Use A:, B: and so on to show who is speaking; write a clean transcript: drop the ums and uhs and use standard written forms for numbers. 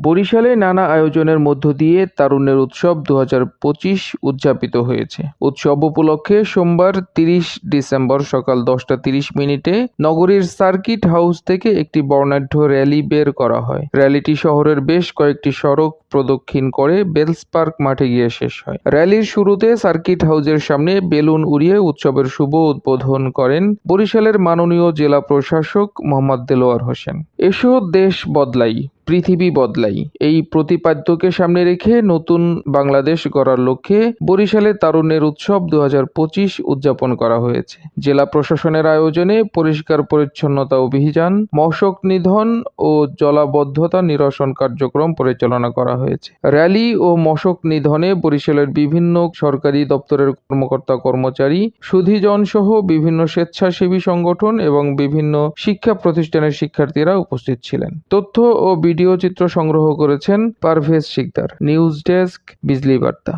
A: বরিশালে নানা আয়োজনের মধ্য দিয়ে তারুণ্যের উৎসব 2025 উদযাপিত হয়েছে। উৎসব উপলক্ষে সোমবার 30 ডিসেম্বর সকাল 10:30 নগরীর সার্কিট হাউস থেকে একটি বর্ণাঢ্য র্যালি বের করা হয়। র্যালিটি শহরের বেশ কয়েকটি সড়ক প্রদক্ষিণ করে বেলস পার্ক মাঠে গিয়ে শেষ হয়। র্যালির শুরুতে সার্কিট হাউসের সামনে বেলুন উড়িয়ে উৎসবের শুভ উদ্বোধন করেন বরিশালের মাননীয় জেলা প্রশাসক মোহাম্মদ দেলোয়ার হোসেন। এসো দেশ বদলাই, পৃথিবী বদলাই এই প্রতিপাদ্যকে সামনে রেখে নতুন বাংলাদেশ গড়ার লক্ষ্যে বরিশালে তারুণ্যের উৎসব 2025 উদযাপন করা হয়েছে। জেলা প্রশাসনের আয়োজনে পরিষ্কার পরিচ্ছন্নতা অভিযান, মশক নিধন ও জলাবদ্ধতা নিরসন কার্যক্রম পরিচালনা করা হয়েছে। র্যালি ও মশক নিধনে বরিশালের বিভিন্ন সরকারি দপ্তরের কর্মকর্তা কর্মচারী, সুধীজন সহ বিভিন্ন স্বেচ্ছাসেবী সংগঠন এবং বিভিন্ন শিক্ষা প্রতিষ্ঠানের শিক্ষার্থীরা উপস্থিত ছিলেন। তথ্য ও ভিডিও চিত্র সংগ্রহ করেছেন পারভেজ শিকদার। নিউজ ডেস্ক, বিজলি বার্তা।